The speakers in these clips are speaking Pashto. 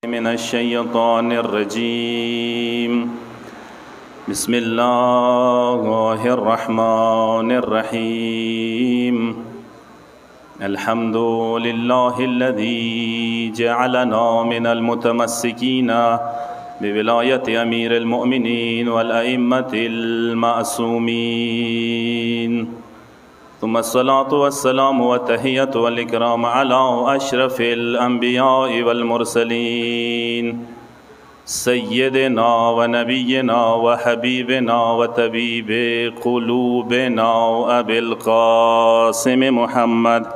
من الشيطان الرجيم بسم الله الرحمن الرحيم الحمد لله الذي جعلنا من المتمسكين بولاية أمير المؤمنين والأئمة المعصومين ثم الصلاة والسلام والتحية والإكرام على أشرف الأنبياء والمرسلين سيدنا ونبينا وحبيبنا وطبيب قلوبنا أبي القاسم محمد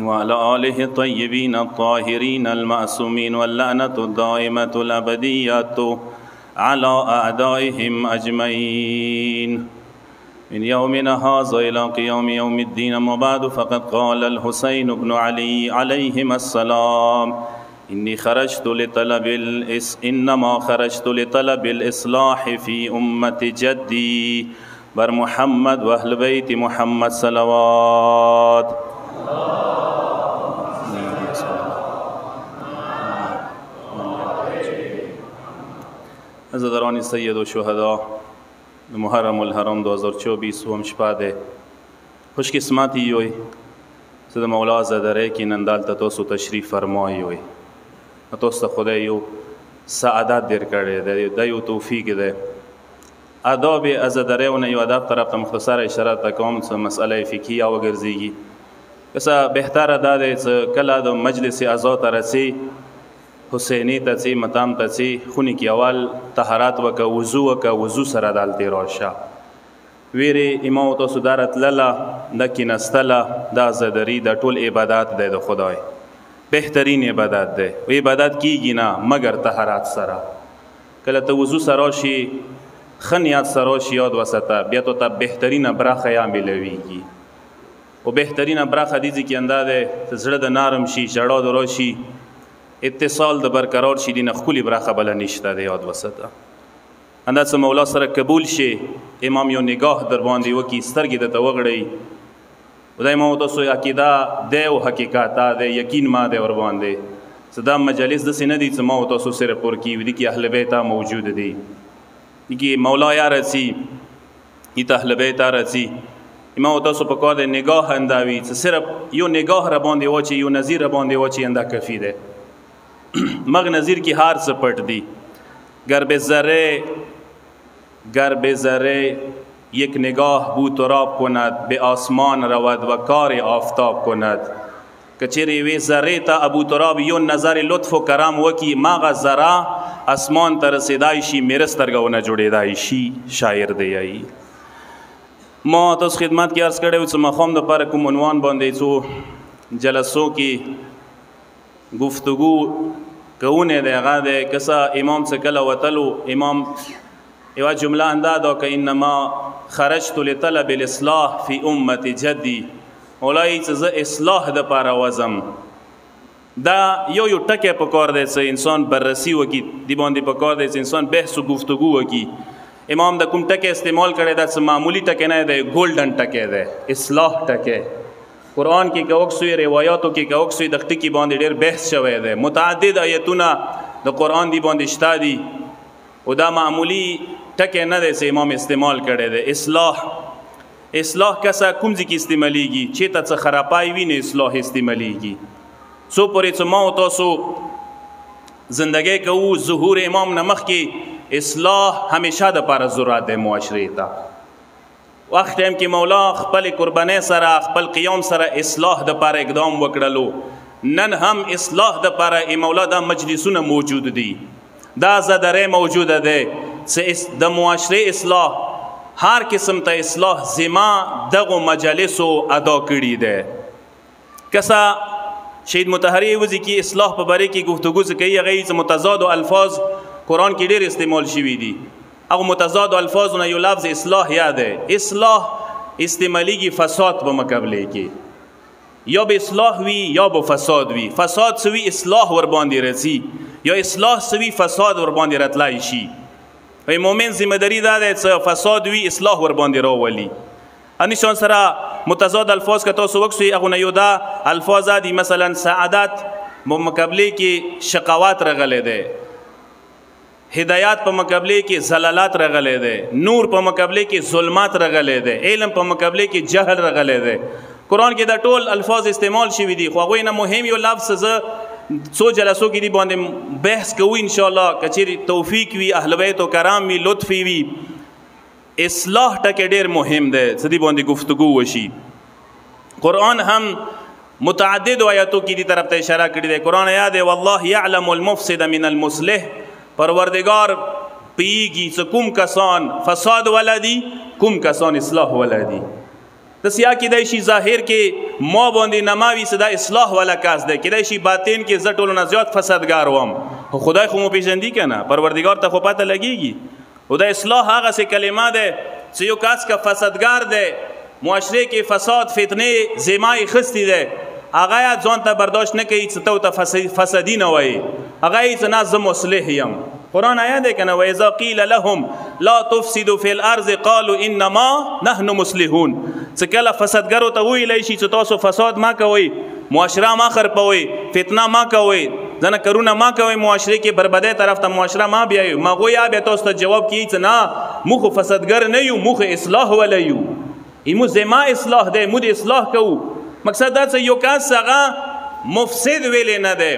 وعلى آله الطيبين الطاهرين المعصومين واللعنة الدائمة الأبدية على أعدائهم أجمعين من يومنا هذا إلى قيام يوم الدين. أما بعد فقد قال الحسين بن علي عليهما السلام إنما خرجت لطلب الإصلاح في أمة جدي بر محمد وأهل بيت محمد صلوات. عزیزان سید و شهدا محرم الحرام 2024 هم شپه ده خوش قسمتی یوی زد مولا زدره که نندال تاسو تشریف فرمایی یوی تاسو خدای یو سعادت در کرده ده یو توفیق ده. آداب ازدره و نیو آداب طرف مختصر اشاره تکام مسئله فقهی و گرزیگی کسا بهتر داده کلا دو مجلس ازاد رسی حسینی تسی متام تسی خونی کی اول طهارت وک وضو سره دالتی راشه ویری امام تو صدارت للا د کینستلا د زدری د ټول عبادت د خدای بهترین عبادت ده و عبادت کیږي نه مگر طهارت سره. کله ته وضو سره شي خنیات سره شي یاد وسته بیا ته بهترین برخه یا ملويږي او بهترین برخه دي چې اندازه زړه د نرم شي جړه درو شي اتصال د برقرار شي دینه خولي برخه بل نشته د یاد وسته اندازه مولا سره قبول شي امام یو نگاه در باندې وکي سترګې د توغړی خدای مو تاسو عقیده د او حقیقت د یقین ما د ور باندې صدا مجالس د سینې دي چې مو تاسو سره پور کی ودي کی اهل بیت موجود دي کی مولا یا رسی ایت اهل بیت رسی امام تاسو په کار د نگاه انداوی چې صرف یو نگاه را باندې وچی یو نظیر را باندې وچی انده کفی ده مغ نظیر کی ہار سے پٹ دی گر به ذره یک نگاه بو تراب کند به آسمان رود و کار آفتاب کند کچری وی ذره تا ابو تراب یو نظر لطف و کرم وکی ماغ ذره اسمان تر رسیدای شي میرسترګو نه جوړیدای شي شاعر دی ای ما تاسو خدمت کې عرض کړو چې مخام د پر کوم عنوان باندې څو جلسو کې گفتگو کونه دغه د کسا امام سے کله وتلو امام یو جمله اندادا که انما خرجت لطلب الاصلاح فی امه جدی اولای چې اصلاح د پاره وزم دا یو ټکه پکور دی چې انسان بررسی وکي دی باندې پکور دی چې انسان بحث او گفتگو وکي. امام د کوم ټکه استعمال کړي دا معمولی ټکه نه دی ګولډن ټکه دی اصلاح ټکه. قرآن کی کوکسوی روایاتو کی کوکسوی دختی کی باندې ډیر بحث شوی دی متعدد آیتونه د قرآن دی باندې شته دي او دا معمولی ټکه نه دی چې امام استعمال کړي دی. اصلاح کسا کوم ځکه استعمالیږي چې ته خرابای ویني اصلاح استعمالیږي سو پرې چې ما او تاسو زندګۍ کوو ظهور امام نمخ کې اصلاح همیشه د لپاره ضرورت دی معاشره ته وخت ټیم کې مولا خپل قربانۍ سره خپل قیام سره اصلاح د لپاره اقدام وکړلو نن هم اصلاح د لپاره مولا دا مجلسونه موجود دي دا زدره موجوده ده چې د معاشره اصلاح هر قسم ته اصلاح زما دغه مجالسو ادا کړي ده. کسا شهید مطهری وزي کې اصلاح په باره کې گفتگو کوي هغه متضاد الفاظ قرآن کې ډېر استعمال شوي دي اغه متضاد الفاظونه یو لفظ اصلاح یاده اصلاح استعمالیږي فساد په مقابله کې یا به اصلاح وی یا به فساد وی فساد سوی اصلاح ور باندې رسی یا اصلاح سوی فساد ور باندې راتلای شي مومن ذمہ داری دا ده چې فساد وی اصلاح ور باندې راولي انشان سره متضاد الفاظ که تاسو وکسوی هغه نه یو دا الفاظ دي مثلا سعادت مقابله کې شقاوت رغلی دی، هدایات په مقابله کې زلالات رغلی دی، نور په مقابله کې ظلمات رغلی دی، علم په مقابله کې جهل رغلی دی. قرآن کې دا ټول الفاظ استعمال شوي دي، خو هغوی نه مهم یو لفظ زه څو جلسو کې دي باندې بحث کوو انشاءالله که چیرې توفیق وي، اهل بیت و کرام وي، لطفي وي. اصلاح ټکی ډېر مهم دی څه دې باندې گفتگو وشي. قرآن هم متعدد آیاتو کی دی طرف ته اشاره کړی دی. قرآن آیات دی والله یعلم المفسد من المصلح، پروردگار پیږي چې کوم کسان فساد ولدي، کوم کسان اصلاح ولدي. د سیا کېدای شي ظاهر کې ما باندې نماوي صدا اصلاح والا کس دی، کېدای شي باطن کې زه ټولو نه زیات فسادګار وم، خو خدای خو مو پیژندي که نه، پروردگار ته خو پته لګېږي. او د اصلاح هغسې کلمه دی چې یو کس که فسادګار دی، معاشره کې فساد فتنې زیمای خستی دی، هغه ځان ته برداشت نه کوي چې ته ورته فسادي نه وایي، هغه یې چې نه زه مصلح یم. قرآن آیات دی که نه واذا قیل لهم لا تفسدوا فی الارض قالوا انما نحن مصلحون. چې کله فسادګرو ته وویلی شي چې تاسو فساد ما کوئ، معاشره ما خرپوئ، فتنه ما کوئ، ځنه کارونه ما کوئ، معاشره کې بربدۍ طرف ته معاشره ما بیایو، هغوی بیا تاسو ته جواب کوي چې نه موږ خو فسادګر نه یو، موږ اصلاح ولی یو، ایمو زما اصلاح دی، موږ اصلاح کوو. مقصد دا چې یو کس هغه مفسد ویلی نه دی،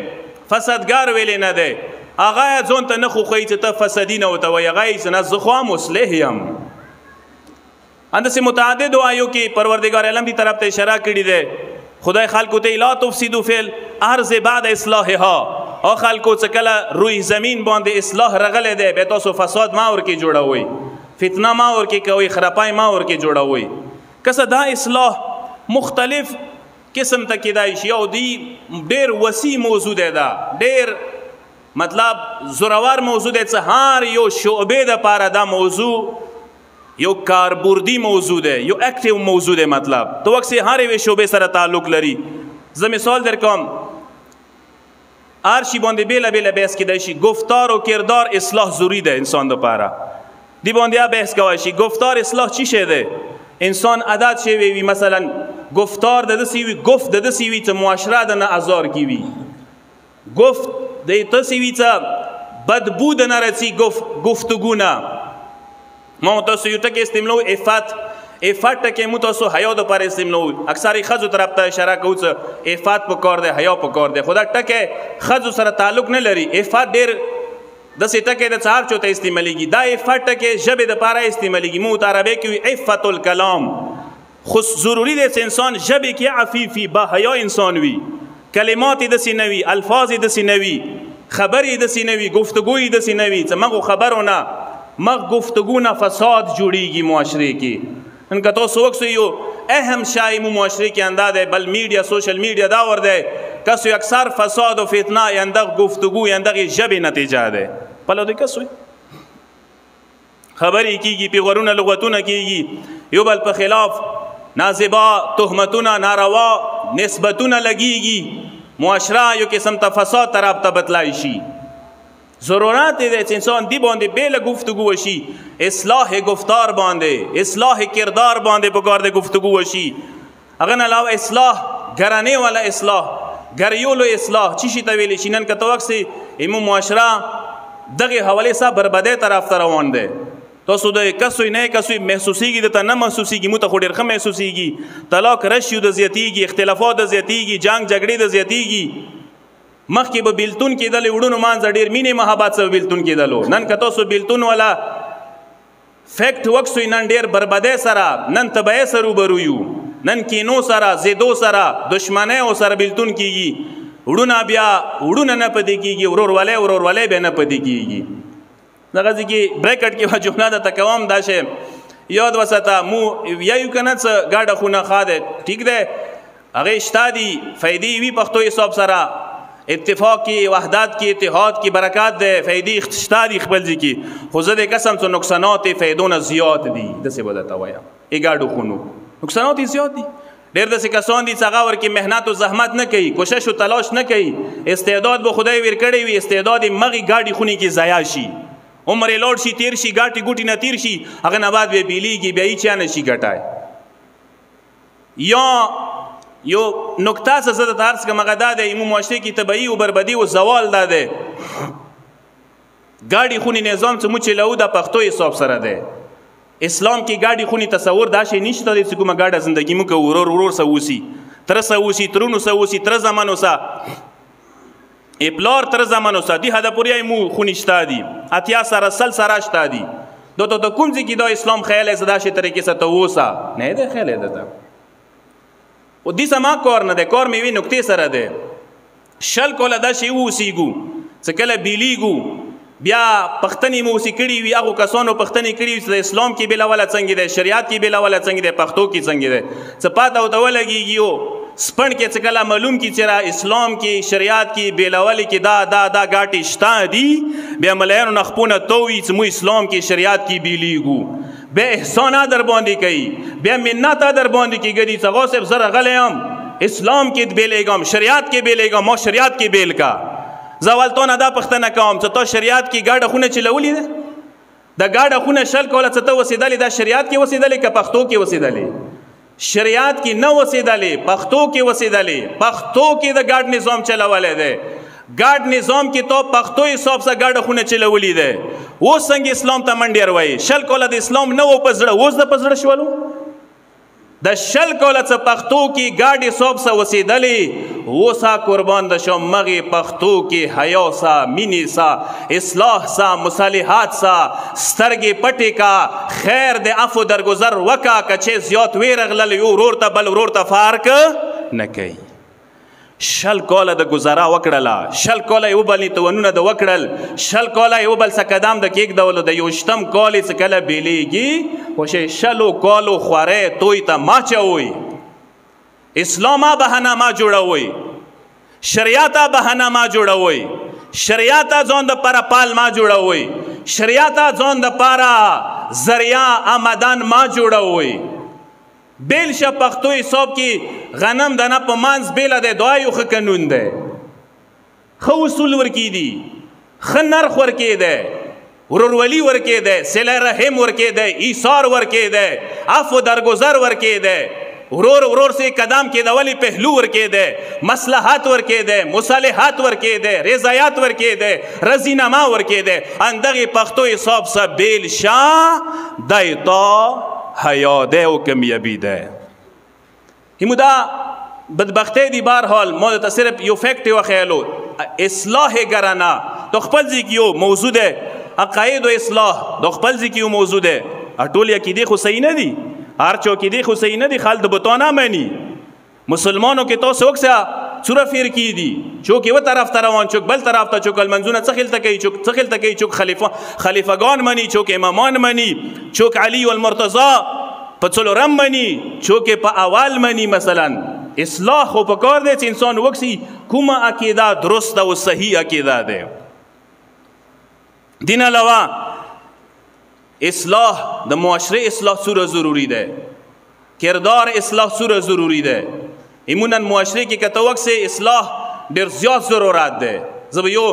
فسادګار ویلی نه دی، هغه ځان ته نه خوښوي چې ته فسادي نه ورته وایي، هغه یې چې نه زه خو هم مصلح یم. انداسې متعددو آیو کې پروردگار علم دی طرف ته اشاره کړې دی. خدای خلکو ته لا تفسدوا فی الارض بعد اصلاحها، او خلکو چې کله روی زمین باندې اصلاح رغلی دی بیا تاسو فساد ما ورکې جوړوئ، فتنه ما ورکې کوئ، خرپای ما ورکې جوړوئ. کسه دا اصلاح مختلف قسم ته کېدای شي او دی ډېر وسیع موضوع دی، دا ډېر مطلب زورور موضوع دی چې هر یو شعبې دپاره دا موضوع یو کاربردی موضوع دی، یو اکټیو موضوع دی. مطلب تو وکسې هر یوې شعبې سره تعلق لري. زه مثال در کوم، هر شي باندې بیله بیله بحث کېدای شي. گفتار و کردار اصلاح ضروری ده انسان دپاره، دی باندې بحث کولی شي. گفتار اصلاح چی شی ده؟ انسان عادت شوی وي، مثلا گفتار د داسې وي، گفت د داسې وي چې معاشره د نه ازار کې وي، گفت د داسې وي چې بدبو د نه رسي گفتگو نه. ما تاسو یو ټکی استعمالو عفت، عفت ټکی مو تاسو حیا دپاره استعمالو. اکثرې ښځو طرف ته اشاره کوو چې عفت پکار دی، حیا پکار دی، خو دا ټکی ښځو سره تعلق نه لري. عفت ډېر داسې ټکی د هر چا ته استعمالیږي. دا عفت ټکی ژبې دپاره استعمالیږي. موږ ته عربۍ کې وي عفت الکلام، خو ضروري دی چې انسان ژبې کې عفیف وي، با حیا انسان وي، کلمات یې داسې نه وي، الفاظ یې داسې نه وي، خبرې یې داسې نه وي، گفتگو یې داسې نه وي چې مغو خبرو نه مغ گفتگو نه فساد جوړیږي معاشره کې. نن که تاسو وکسو یو اهم شای مو معاشره کې انده دی، بل میډیا سوشل میډیا دور دی، کسو اکثر فساد و فتنه یندغ گفتگو یندغ ژبې نتیجه ده. پلو دی کسوی خبرې کېږي، پیغورونه لغتونه کېږي، یو بل په خلاف نازبا تهمتونه ناروا نسبتونه لګیږي، معاشره یو قسم ته فساد طرف ته بتلای شي. ضرورت دی چې انسان دی باندې بیله گفتگو وشي، اصلاح گفتار باندې، اصلاح کردار باندې پکار دی گفتگو وشي. هغه نه علاوه اصلاح ګرانې والا اصلاح، ګریولو اصلاح چی شي ته ویلی شي. نن که ته وکسې ایمو معاشره دغې حوالې سه بربدۍ طرف ته روان دی. تاسو د کسوی نه کسوی محسوسیږي، درته نه محسوسیږي، موږ ته خو ډېر ښه محسوسیږي. طلاق رشیو د زیاتیږي، اختلافات د زیاتیږي، جنګ جګړې د زیاتیږي. مخکې به بیلتون کېدلې، وړونو منځه ډېر مینې محبت سره بیلتون کېدلو. نن که تاسو بیلتون والا فیکټ وکسوی، نن ډېر بربدۍ سره، نن تبعۍ سره روبرو یو، نن کینو سره، زیدو سره، دشمنیو سره بیلتون کېږي. وړونه بیا وړونه نه پدې کېږي، ورورولۍ بیا نه پدې کېږي. دغه ځای کې بریکټ کې جمله درته کوم، دا شی یاد وساته. مو یایو که نه څه ګاډه خونه ښه دی، ټیک دی، هغې شته دي، فایدې وي پښتو حساب سره، اتفاق کی، وحدت کی، اتحاد کی برکات ده، فایدې شته دي خپل ځای کې. خو زه د قسم څه نقصانات یې فایدو نه زیات دي. داسې به درته وایم ای ګاډو خونو نقصانات یې زیات دي. ډېر داسې کسان دي چې هغه ورکې محنت و زحمت نه کوي، کوشش و تلاش نه کوي، استعداد به خدای ورکړی وي، استعداد یې مغې ګاډي خونې کې ضایع شي، عمر یې لوړ شي، تیر شي، ګاټې ګوټې نه تیر شي، هغه نه بعد بیا بیلیږي، بیا هېچا نه شي ګټای. یا یو نکته څه زه درته عرض کړم هغه دا دی زموږ معاشرې کې تباهي او بربادي او زوال دا دی ګاډي خونې نظام چې موږ چلوو دا پښتو حساب سره دی اسلام کې ګاډي خونې تصور دا شی نشته دی چې کومه ګاډه زندګي موږ ورور ورور سه اوسي تره سه اوسي ترونو سه اوسي تره زمانو سه پلار تر زمانو سه دې حده پورې مو خونې شته دي اتیا سره سل سره شته دي د کوم ځای کې دا اسلام خیال یې دا شی طریقې سره ته اوسه نه دی خیال یې ده او دې سما کار نه دی کار مې وي نکتې سره دی شل کوله دا شی اوسیږو چې کله بیلیږو بیا پښتنې مو اوسې کړي وي هغو کسانو پښتنې کړي وي چې د اسلام کې بېلوله څنګه دی شریعت کې بېلوله څنګه دی پښتو کې څنګه دی څه پاته ورته ولګېږي سپڼ کې څه کله معلوم کی چې اسلام کې شریعت کې بېلولې کې دا ګاټې شته دي بیا ملایانو نه خپونه تووي چې مو اسلام کې شریعت کې بیلیږو بیا احسانات در باندې کوي بیا منت در باندې کېږي چې غوث زه راغلی یم اسلام کې بیلیږم شریعت کې بیلیږم ما شریعت کې بیل کا زه اول تا نه دا پوښتنه کوم چې تا شریعت کې ګاډه خونه چلولې ده د ګاډه خونه شل کوله چې ته اوسېدلې دا شریعت کې اوسېدلې که پښتو کې اوسېدلې شریعت کې نه اوسېدلې پښتو کې اوسېدلې پښتو کې د ګاډ نظام چلولی دی ګاډ نظام کې تو پښتو حساب سره ګاډه خونه چلولې ده اوس څنګه اسلام ته منډې وایي شل کوله د اسلام نه و په زړه اوس د په زړه شولو د شل کوله څه پښتو کې ګاډ حساب سره اوسېدلې اوسه قربان د شم مغې پښتو کې حیا سا مینې سا اصلاح سا مصالحات سا سترګې پټې کا خیر د عفو درګذر وکا که چې زیات ویرغلل یو ورور ته بل ورور ته فارق نه کوي شل کوله د گزاره وکړله شل کوله یو بل نیتونونه د وکړل شل کوله یو بل څه قدم د کېږدولو د یوشتم کال یې څه کله بیلیږي خو شلو کالو خوارۍ توی ته ما چوئ اسلاما بهانه ما جوړوئ شریعته بهانه ما جوړوئ شریعته ځان دپاره پال ما جوړوئ شریعته ځان دپاره ذریعه آمدن ما جوړوئ بیل شه پښتو حساب کې غنم دانه په منځ بیله دی دا یو ښه قانون دی ښه اصول ورکې دي ښه نرخ ورکې دی ورورولي ورکې دی صله رحم ورکې دی ایثار ورکې دی عفو درګذر ورکې دی ورور سے قدم کې دولی پهلو ورکې دی مصلحات ورکې دی مصالحات ورکې دی رضایت ورکې دی رزینما ورکې دی اندغې پښتو حساب سه بیل شه دی تا حیا ده و کامیابی ده همو دا بدبختی دی بارحال ما تا صرف یو فیکٹ و خیالو اصلاح گرانه دو خپل ځای کې یو موضوع ده عقاید و اصلاح دو خپل ځای کې یو موضوع ده ټول عقیدې خو صحیح نه دي هر چا عقیدې خو صحیح نه دي خال د بتو نه مني مسلمانو کې تو څوک چوره فیر کی دي چوک یو طرف ته روان چوک بل طرف ته چوک المنزونه څه خلته کوي چوک څه خلته کوي چوک خلیفګان مني چوک امامان مني چوک علي والمرتضى په څلورم مني چوک په اول مني مثلا اصلاح خو په کار دی چې انسان وکسي کومه عقیده درست او صحیح عقیده ده دین علاوه اصلاح د معاشره اصلاح سوره ضروری ده کردار اصلاح سوره ضروری ده ایمونن معاشره کې کته وخت سے اصلاح ډیر زیات ضرورت ده زه یو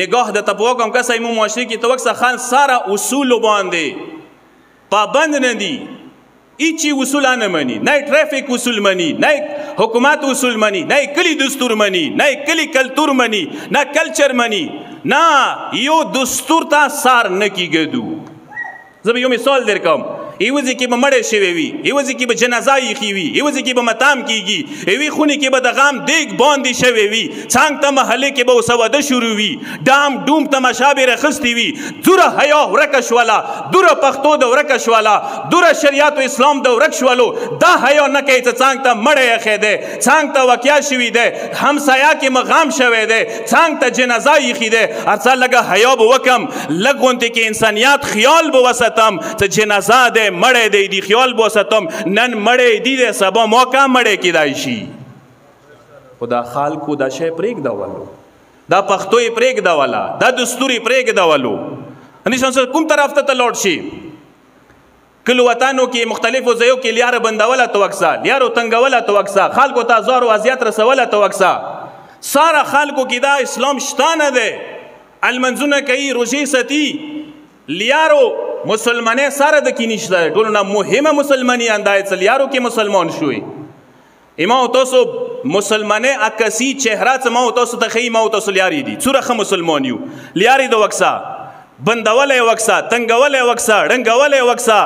نگاه د تپو کوم کسه ایمو معاشره کې تو وخت خان ساره اصول باندې پابند نه دي ایچی اصول نه مني نه ټریفیک اصول مني نه حکومت اصول مني نه کلی دستور مني نه کلی کلتور مني نه کلچر مني نه یو دستور تا سار نه کیږي زه یو مثال درکوم ایو ځکه به مړ شوی وي ایو ځکه به جنازه یې وي ایو ځکه به متام کیږي ایوي خونې کې به د غم دیګ باندې شوی وي څنګ ته محلې کې به وسوده شروع وي ډام ډوم تماشا به رخصتي وي دوره حیا ورکه شوله دوره پښتو د ورکه شوله دوره شریعت او اسلام د ورک شولو دا حیا نه کوي چې څنګ ته مړ یې دی څنګ ته وقیا شوی دی همسایه کې مغام شوی دی څنګ ته جنازه یې دی ارڅه لګه حیا به وکم لږ غونډې کې انسانیت خیال به وساتم چې جنازه دی مړی دی دی خیال بوستم نن مړی دی دی سبا موقع مړی کیدای شي خدا خالقو دا شی پرېږدولو دا پښتو یې پرېږدوله دا دستور یې پرېږدولو انسان کوم طرف ته لاړ شي کلو وطنو کې مختلفو ځایو کې لیاره بندوله توکسه لیارو تنګوله توکسه خلکو ته ازار او اذیت رسوله توکسه ساره خلکو کې دا اسلام شته نه دی المنځونه کوي روژې ساتي لیارو مسلمانه سره د کی نشته ټولو نه مهمه مسلمانی اندای څل یارو کې مسلمان شوی ما او تاسو مسلمانه اکسی چهره څه ما او تاسو ته خی ما او تاسو لیاری دي څوره خه مسلمان یو لیاری د وکسا بندوله وکسا تنگوله وکسا ډنګوله وکسا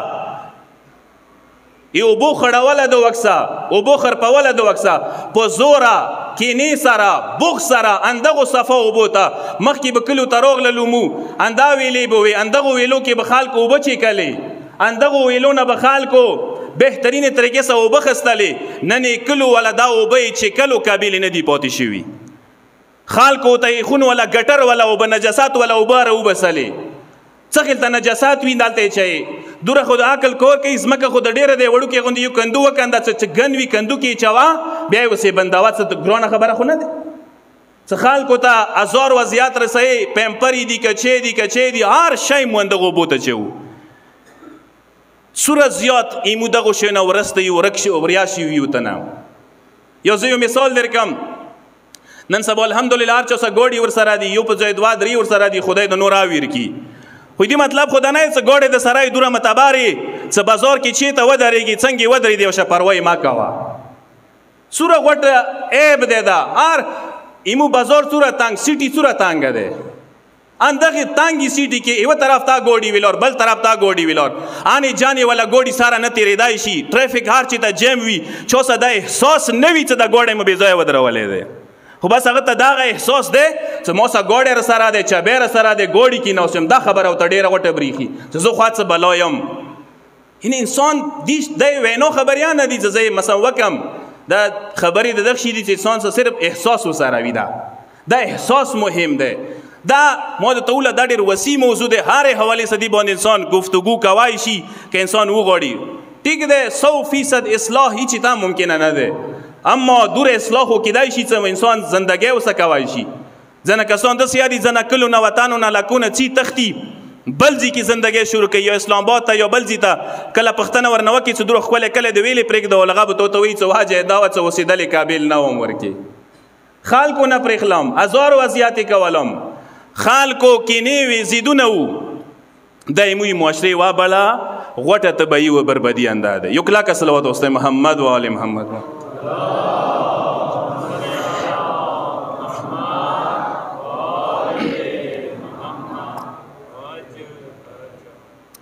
یو بو خړوله د وکسا او بو خرپوله د وکسا په زورا کینی سرا بوخ سرا اندغه صفه او بوتا مخکې بکلو تروغ للمو اندا ویلې بوي اندغه ویلو کې بخالکو بچی کلی اندغه ویلو نه بخالکو بهترین طریقې سره او بخستلې ننې کلو ولا دا او به چې کلو قابل نه دی پاتې شوی خالکو ته خون ولا ګټر ولا او بنجاسات ولا او بار او بسلې څخل ته نجاسات ویندالته چي دوره خود عقل کور کې اسمکه خود ډیره دی وړو کې غوندي یو کندو وکنده چې ګن وی کندو کې چوا بیا وسې بنداوات څه ګرونه خبره خو نه ده څه خلکو ته ازار وضعیت رسي پمپری دی کچې دی هر شی موندغه بوته چو سوره زیات ایمو دغه شنه ورسته یو رکش او ریاشي ویو تنه یو زه یو مثال درکم نن سبا الحمدلله هر چا ګوډي ور سره دی یو په ځای دوا دري ور سره دی خدای د نور اویر کی خو دې مطلب خدا نه څه ګوډه د سرای دوره متباري څه بازار کې چی ته ودرېږي څنګه ودرې دی او پروايي ما کاوه سوره غټ عیب دی دا هر ایمو بازار سوره تنگ سیټي سوره تنگ ده اندغه تنگي سیټي کې یو طرف تا ګوډي ویلور بل طرف تا ګوډي ویلور اني جاني ولا ګوډي ساره نه تیرېدای شي ټریفیک هر چی ته جیم وي چوسه د احساس نه وي چې د ګوډې مو بيځای ودرولې ده خو بس هغه ته دا احساس دی چې موسه ګوډې سره دی چبیر سره دی ګوډي کې نو سم دا خبره او ډیره غټه بریخي چې زه خاصه بلایم ان انسان د وینو خبريان نه دي چې مسوکم دا خبرې د دغه شي دي چې انسان صرف احساس وسره وي دا احساس مهم دی دا مو د توله د ډیر وسیع موضوع دی هر حواله سدي باندې انسان گفتگو کوي شي که انسان وغوړي ټیک دی 100% اصلاح هیڅ تا ممکن نه ده اما دور اصلاح کېدای شي چې انسان زندګي وسکوي شي ځنه کسان د سیادي ځنه کلو نه وطن نه لکونه چی تختی بلځي کې زندګي شروع کوي یا اسلام آباد ته یا بلځي ته کله پښتنه ورنو کې چې دوه خپل کله د ویلې پرېګ د ولغه به تووي چې واجه دعوت وسیدل قابل نه عمر کې خلکو نه پرېخلم ازار وضعیت کولم خلکو کې نه وی زیدونه وو دایموي معاشري وا بلا غټه تبعی و بربدي انداده یو کلا کا صلوات واست محمد و ال محمد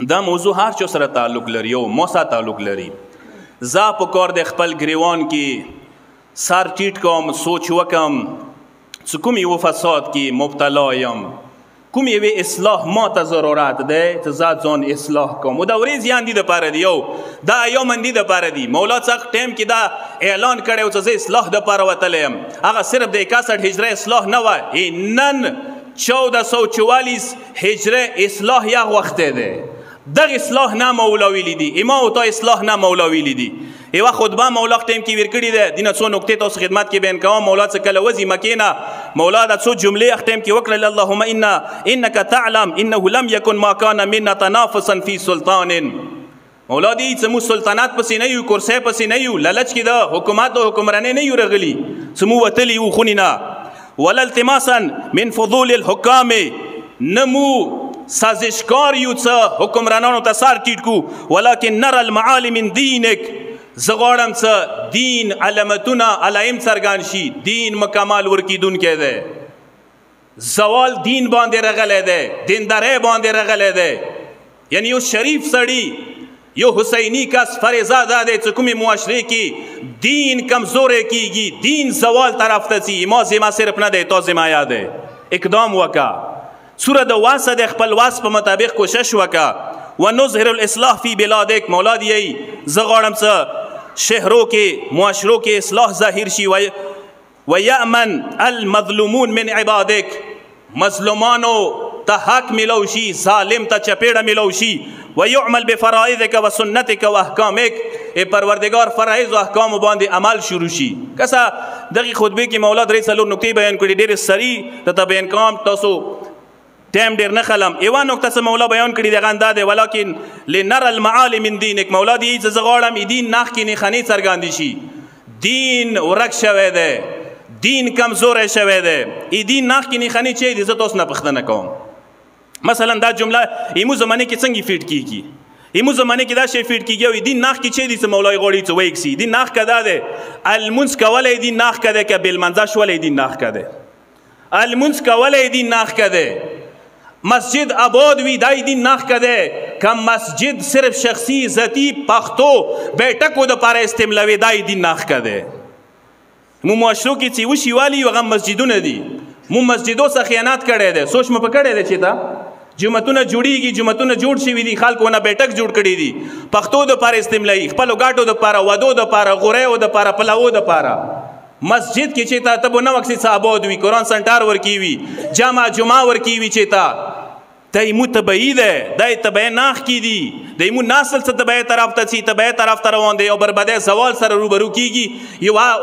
دا موضوع هر چا سره تعلق لري او مو سره تعلق لري زه په کار د خپل گریوان کې سر ټیټ کوم سوچ وکم چې کوم یو فساد کې مبتلا یم کوم یو اصلاح ما ته ضرورت ده چې زه ځان اصلاح کوم دا ورځ یان دي د پاره دی دا یو من دي د پاره دی مولا څخه ټیم کې دا اعلان کړو چې زه اصلاح د پاره وتلم هغه صرف د 61 هجری اصلاح نه و نن 1444 هجری اصلاح یا وخت ده دغه اصلاح نه مولا ویلی دي امام او ته اصلاح نه مولا ویلی دي یو خطبه مولا ټیم کې ورکړي ده دینه څو نقطې تاسو خدمت کې بیان کوم مولا څخه کله وزي مکینه مولا د څو جملې ټیم کې وکړل اللهم انك تعلم انه لم يكن ما كان منا تنافسا في سلطان مولا دې چې مو سلطنت پسې نه یو کرسي پسې نه یو لالچ کې د حکومت او حکمراني نه یو رغلي سمو وتلی و خونینا ولا التماسا من فضول الحكام نمو سازشکار یو څه حکمرانانو ته سر ټیټ کو ولکن نرى المعالم من دینک زغړم څه دین علامتونه علائم څرګان شي دین مکمل ورکیدون کې ده زوال دین باندې رغلې ده دینداري باندې رغلې ده یعنی یو شریف سړی یو حسینی کس فرزاده ده چې کومي معاشره کې دین کمزورې کیږي دین زوال طرف ته سي ما صرف نه ده تو زما یاد اقدام وکا سوره د واسه د خپل واس په مطابق کوشش وکا ونظهر الاصلاح فی بلادک مولا دی زغړم څه شهرو کې معاشرو کې اصلاح ظاهر شي ويأمن المظلومون من عبادک مظلومانو ته حق ملو شي ظالم ته چپیړه ملو شي ويعمل بفرائضک وسنتک واحکامک پروردگار فرایض او احکام باندې عمل شروع شي کسا دغه خطبه کې مولا درې څلور نقطې بیان کړې ډېر سری ته بیان کوم تاسو ټیم ډیر نه خلم ایوا نقطه سم مولا بیان کړی دغه انداز ولکن لنرى المعالم من دینک مولا دی زغړم دین ناخ کې نه خنی څرګاندی شي دین ورک شوه ده دین کمزور شوه ده دین ناخ کې نه خنی چې د زتوس نه پښتنه کوم مثلا دا جمله ایمو زمانه کې څنګه فیټ کیږي ایمو زمانه کې دا شی فیټ کیږي او دین ناخ کې چې دي مولای غوړي څه وایي سي دین ناخ کدا ده المنس کولای دین ناخ کده کې بل منځ شولای دین ناخ کده المنس کولای دین ناخ کده مسجد آباد وی دای دین ناخ کده کم مسجد صرف شخصی ذاتی پختو بیٹکو د پاره استعمالوي دای دین ناخ کده مو معاشرو کې چې وشي والی وغه مسجدونه دي مو مسجدو څخه خیانت کړي دي سوچ مې پکړې دي چې دا جمعتونه جوړیږي جمعتونه جوړ شوي دي خلکو نه بیٹک جوړ کړي دي پښتو د پاره استعمالي خپل غاټو د پاره ودو د پاره غوریو د پاره پلاو د پاره مسجد کې چې تا ته نو وخت صحابود وی قرآن سنټر ورکی وی جامع جمعه ورکی وی چې تا دایمو تبعی ده دای تبع ناخ کی دي دایمو نسل څه تبع طرف ته چې تبع طرف ته روان دي او برباده زوال سره روبرو کیږي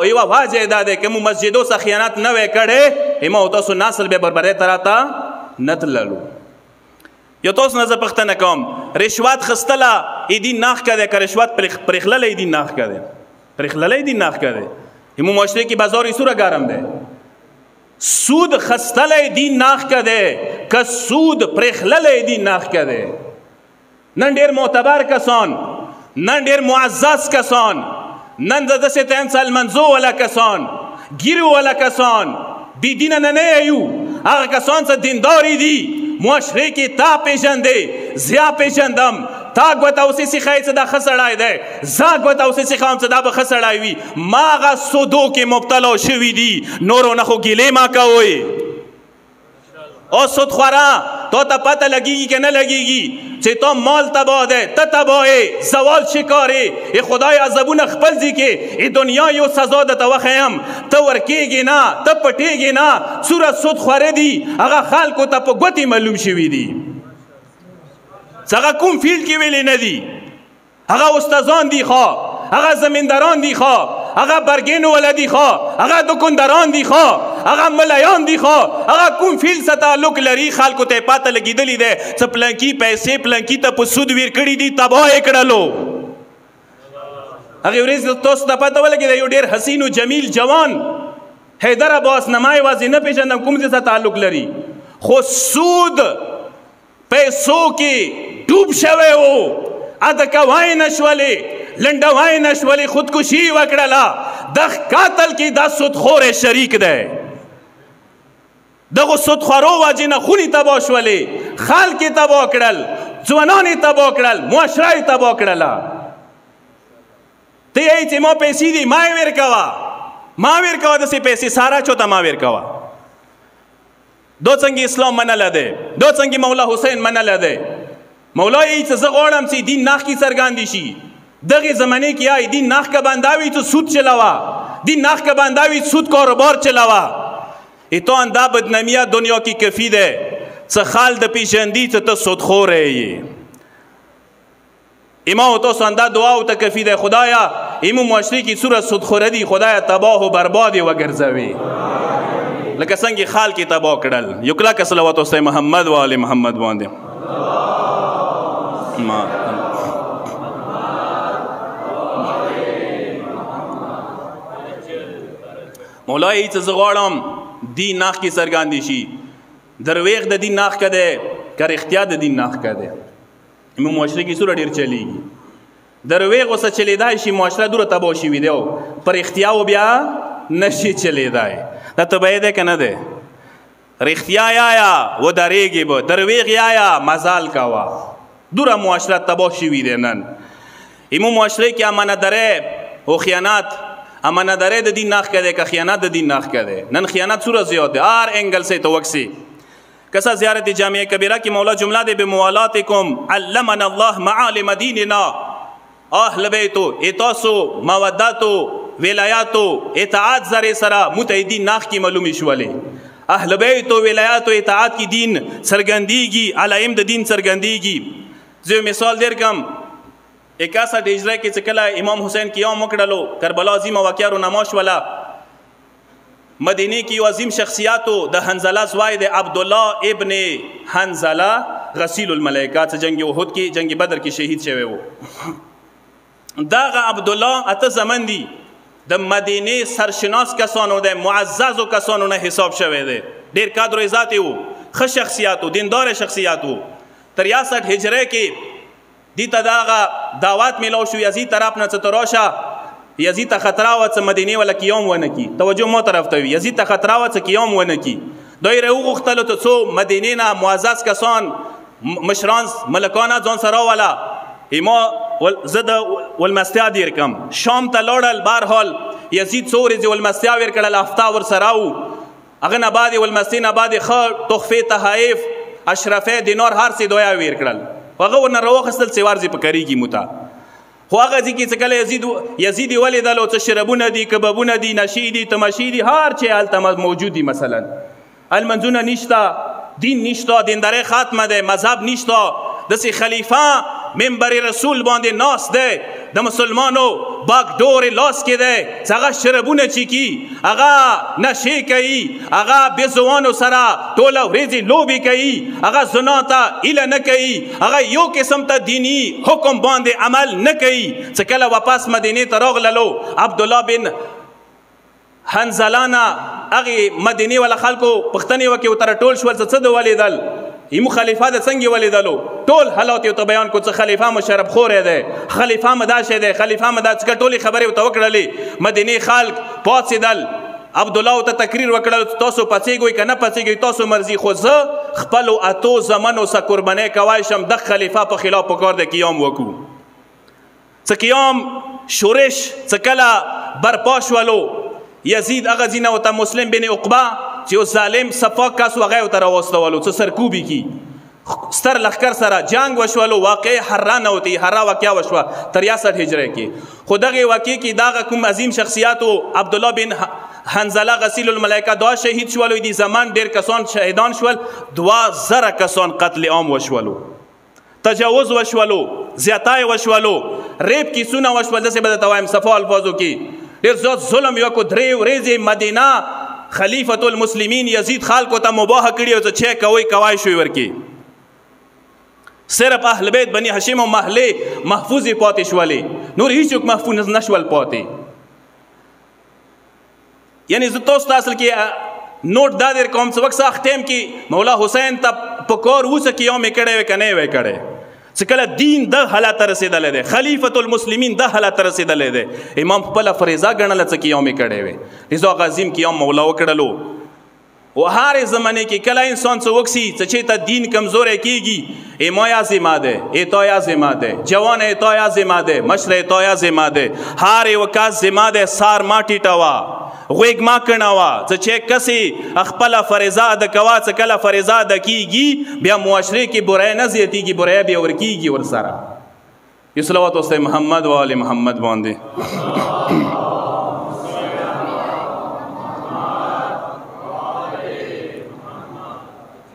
یو واجه ده که مو مسجدو څخه خیانت نه وکړي همو تاسو نسل به برباده طرف ته نتللو یو تاسو نه پختنه کوم رشوت خستله ایدین ناخ کده که رشوت پرخلل ایدین ناخ کده پرخلل ایدین ناخ کده همو معاشره کی بازاری سوره گرم ده سود خستل دین ناخ کده که سود پرخلل دین ناخ کده نن ډیر معتبر کسان نن ډیر معزز کسان نن د دسه تنسل منزو ولا کسان گیرو ولا کسان بی دین نه یو هغه کسان څه دینداری دي معاشره کې تا پیژندې زیا پیژندم تا ګوته اوسې سیخای څه دا خسړای دی زا ګوته اوسې سیخام څه دا به خسړای وي ماغه سودو کې مبتلا شوي دي نورو نه خو ګیلې ما کوئ او سود خورا تو ته پته لګیږي که نه لګیږي چې تو مال تباه ده ته تباهې زوال شکارې ای خدای عذابونه خپل ځي کې ای دنیا یو سزا ده ته وښیم ته ورکېږې نه ته پټېږې نه څومره سود خوره دي هغه خلکو ته په ګوتې معلوم شوي دي هغه کوم فیلډ کې ویلې نه دي هغه استادان دي خو هغه زمینداران دي خو هغه برګینو ولدي خو هغه دکانداران دي خو هغه ملایان دي خو هغه کوم فیلډ سره تعلق لري خلکو ته پاته لګیدلې ده چې پلانکی پیسې پلانکی ته په سود ویر کړي دي تباه یې کړلو هغه ورځ تاسو ته پته ولګي یو ډیر حسین او جمیل جوان حیدر عباس نمای وازی نه پیژنم کوم ځای سره تعلق لري خو سود پیسو کې ډوب شوی و اده کوای نشولې لنډوای نشولې خودکشي وکړله د قاتل کې دا سودخور شریک دی دغه سودخورو وجې نه خونې تباه شولې خلک یې تباه کړل ځوانان یې تباه کړل معاشره یې تباه کړله ته یې چې ما پیسې دي ما یې ورکوه داسې پیسې سارا چوته ما ورکوه دو څنګه اسلام منله دی دو څنګه مولا حسین منله دی مولا یې چې زه غواړم چې دین ناخ کې څرګندې شي دغه زمانه کې آی دین ناخ کا بانداوی تو سود چلاوا دین ناخ کا بانداوی سود کاروبار چلاوا ایتو اندا بدنامیا دنیا کی کفی ده څه خال د پیژندی ته سود خوره یې امام تو سندا دعا او تکفی ده خدایا ایمو معاشري کی صورت سود خوره دی خدایا تباہ و برباد وګرځوي لکه څنګه خال کی تباہ کړل یو کلا ک صلوات واست محمد و ال محمد باندې مولای څه غواړم دین ناخ کی سرګاندې شي درویغ د دین ناخ کده کر اختیار د دین ناخ کده امو معاشره کی سور ډیر چلیږي درویغ وسه چلیدای شي معاشره دوره تباہ شي ویدو پر اختیار بیا نشي چلیدای دا تبعید کنه ده رختیا یا و درېږي به درویغ یا مزال کوا دوره معاشره تباہ شي ویده نن امو معاشره کی امانتداري او خیانت امانتداري د دین ناخ کده که خیانت د دین ناخ کده نن خیانت سوره زیاد ده هر انگل سے توکسی کسا زیارت جامعہ کبیرہ کی مولا جملہ دے بموالاتکم علمنا اللہ معالم دیننا اہل بیتو اتاسو موداتو ولایاتو اطاعت زر سرا متعدین ناخ کی معلومی شوالے اہل بیتو ولایاتو اطاعت کی دین سرگندیگی علائم د دین سرگندیگی زیو مثال دیر کم 61 ہجری کې څکلا امام حسین کی یوم وکړلو کربلا عظیم واقعا رو نماش والا مدینه کی عظیم شخصیاتو د حنزله زوای د عبد الله ابن حنزله غسیل الملائکات جنگ احد کی جنگ بدر کی شهید شوی وو داغه عبد الله اته زمن دی د مدینه سرشناس کسانو د معزز کسانو نه حساب شوی دی ډیر کادر عزت وو خ شخصیاتو دیندار شخصیاتو 63 هجری کې دې ته دغه دعوت میلاو شو یزید طرف نه څه ته راشه یزید ته خطره وه څه مدینې والا قیام ونه کړي توجه ما طرف ته وي یزید ته خطره وه څه قیام ونه کړي دوی یې وغوښتلو ته څو مدینې نه معزز کسان مشران ملکانه ځان سره راوله ما زه د ولمستیا دیر کم شام ته لاړل بهرحال یزید څو ورځې ولمستیا ورکړل هفته ورسره و هغه نه بعد یې ولمستې نه بعد یې ښه تحفې تحایف اشرفې دینار هر څه دویا ورکړل هغه ورنه راواخیستل چې ورځې په کریږي مو ته خو هغه ځای کې چې کله یزید یې ولیدل څه شربونه دي کبابونه دي نشې دي تماشې دي هر چې هلته موجود دي مثلا المنځونه نشته دین نشته دیندارۍ ختمه ده مذهب نشته داسې خلیفه منبر رسول باندې ناست دی د مسلمانو باکډور لاس کې دی چې هغه شربونه چیکي هغه نشې کوي هغه بېزوانو سره ټوله ورځې لوبې کوي هغه زنا ته هیله نه کوي هغه یو قسم ته دینی حکم باندې عمل نه کوي چې کله واپس مدینې ته راغللو عبدالله بن حنظله هغې مدینې والا خلکو پوښتنې وکړې ورته ټول شول څه د ولیدل ایمو خلیفه د څنګه ولیدلو ټول حالات یې ورته بیان کړو چې خلیفه مو شرب خوری دی خلیفه مو دا شی دی خلیفه مو دا څه ټولې خبرې ورته وکړلې مدینې خلک پاڅېدل عبدالله ورته تقریر وکړل تاسو پڅېږئ که نه پڅېږئ تاسو مرضي خو زه خپلو اتو زمنو څه قربانۍ کولی شم د خلیفه په خلاف پکار دی قیام وکړو څه قیام شورش څه کله برپا شولو یزید هغه ځینه ورته مسلم بن عقبه چې یو ظالم صفاک کس و هغه یې ورته راواستولو څه سرکوبي کي ستر لښکر سره جنګ وشولو واقع حره نه وتی حره واقعه وشوه تر 63 هجری کې خو دغې واقعې کې دغه کوم عظیم شخصیات و عبدالله بن حنظله غسیل الملائکه دا شهید شولو دي زمان ډېر کسان شهیدان شول 2000 کسان قتل عام وشولو تجاوز وشولو زیاتای وشولو ریپ کیسونه وشول داسې به درته وایم صفا الفاظو کې ډېر زیات ظلم یې وکړو 3 ورځې مدینه خلیفۃ المسلمین یزید خلکو ته مباح کړي او چې کوئ کوای شوی ورکړي صرف اهل بیت بني هاشم او محلې محفوظې پاتې شولې نور هیڅوک محفوظ نشول پاتې یعنی زه تاسو ته اصل کې نوٹ دا در کوم څه وخت ختم کې مولا حسین ته په کار اوسه قیام یې کړی وی که نه وی کړی چې کله دین د حالت رسېدلی دی خلیفۃ المسلمین د حالت رسېدلی دی امام خپله فریضه ګڼله څه قیام یې کړی وی لذا عظیم قیام مولا وکړلو و هر زمانه کې کله انسان څه وکړي چې ته دین کمزوری کېږي ایمایا ذمه ده اطاعه ذمه ده جوان اطاعه ذمه ده مشر اطاعه ذمه ده هر یو کس ذمه ده سار ما ټیټوه غوږ ما کڼوه چې کسې خپله فریضه ادا کوه چې کله فریضه ادا کېږي بیا معاشرې کې برایه نه زیاتېږي برایه بیا ورکېږي ورسره یو صلوات واسطه محمد و آل محمد باندې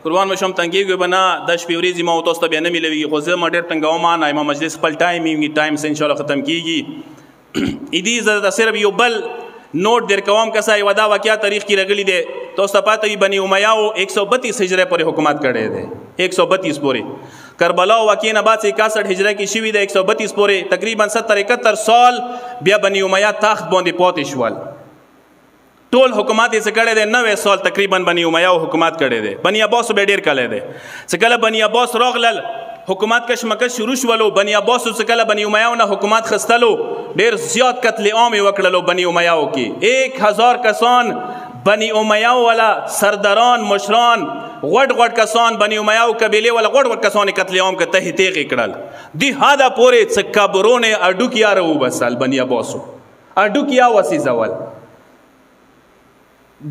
قربان مشم تنګېږو به نه د شپې ورځې ما تاسو ته بیا نه میلوي خو زه ما ډېر تنګوم نه ما مجلس خپل ټایم سه انشاءالله ختم کېږي دې زه د صرف یو بل نوٹ در کوم کسا یو دا واقعا تاریخ کی رغلی دے تو اس پاته وی بنی امیہ 132 ہجری پر حکومت کړي دے 132 پورې کربلا واقعا نه بعد 61 ہجری کی شوی دے 132 پورې تقریبا 70-71 سال بیا بنی امیہ تخت باندې پاتې شول ټول حکومت یې کړي دے 90 سال تقریبا بنی امیہ حکومت کړي دے بنی عباس به ډیر کړي دے څکله بنی عباس راغلل حکومت کشمکش شروع شولو بنی عباس څکله بنی امیہ نه حکومت خستلو ډیر زیات قتل عام وکړلو بنی امیہ کې 1000 کسان بنی امیہ والا سرداران مشران غټ کسان بنی امیہ قبیله والا غټ کسان قتل عام کې ته تیغ کړل دی هدا پورې څ قبرونه اډو کیا رو بسال بنی عباسو اډو کیا وسی زوال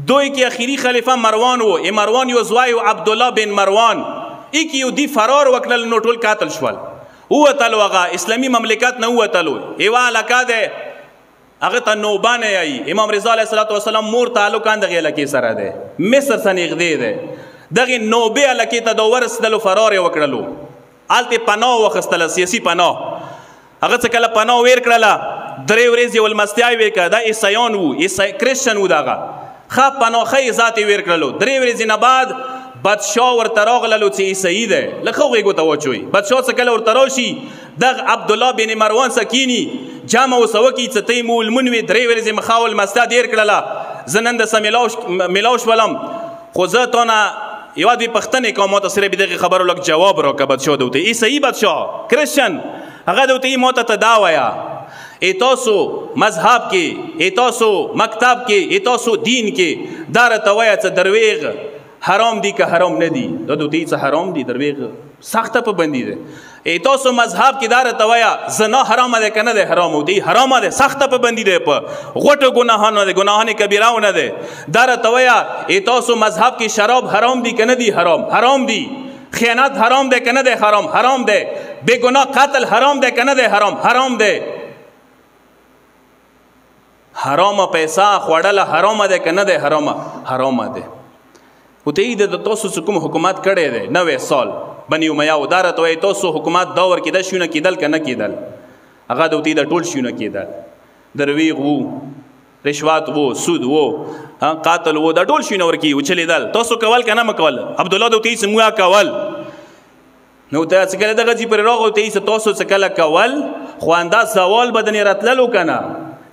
دوی کې اخیری خلیفہ مروان وو مروان یو زوای عبدالله بن مروان ایک یو دی فرار وکړل نو ټول قاتل شول ووتلو هغه اسلامي مملکت نه ووتلو یوه علاقه ده هغه ته نوبانه یایي امام رضا علیه السلام مور تعلقان دغې علاقې سره دی مصر څخه نږدې دی دغې نوبې علاقې ته د ورسېدلو فرار یې وکړلو هلته پناه واخیستله سیاسي پناه هغه څه کله پناه ویر کړله 3 ورځې ولمستیا یې ویر کړه دا عیسیان وو کرسچن وو دغه ښه پناهۍ ذات یې ویر کړلو 3 ورځې نه بعد بادشاه ورته راغللو چې عیسوي دی لکه غېږو ته واچوئ بادشاه څه کله ورته راشي دغه عبدالله بن مروان څه کیني جامه ورسه وکړي چې ته یې مو لمون وي 3 ورځې مخا ولمستا دیر کړله زه نن درسه میلاو شولم خو زه تا نه یوه دوی پوښتنې کوم ما ته صرف دغې خبرو لږ جواب راکړه بادشاه ته عیسوي بادشاه کرسچن هغه د ورته موته ته دا وایه تاسو مذهب کې تاسو مکتب کې تاسو دین کې دا راته وایه څه درویغ حرام دي که حرام نه دي دا د ورته څه حرام دي درویغ سخته پابندي ده تاسو مذهب کې دا راته وایه زنا حرامه ده که نه ده حرام دی حرامه ده سخته پابندي ده په غټو ګناهانو ده ګناهان کبیراونه ده دا راته وایه تاسو مذهب کې شراب حرام دي که نه دي حرام دي خیانت حرام ده که نه ده حرام ده بے گناه قتل حرام ده که نه ده حرام ده حرامه پیسه خوړل حرامه ده که نه ده حرامه ده وته د تاسو کوم حکومت کړی دی 90 سال بني امیه او دا راته وایي تاسو حکومت دور کې دا شیونه کېدل که نه کېدل هغه د ورته د ټول شیونه کېدل درویغ وو رشوت وو سود وو قاتل وو دا ټول شیونه ورکې وچلیدل تاسو کول که نه مکول عبدالله د ورته موږ کول نو ته څه کله دغه چې پر راغو ته تاسو څه کله کول خو اندا سوال بدن راتللو کنه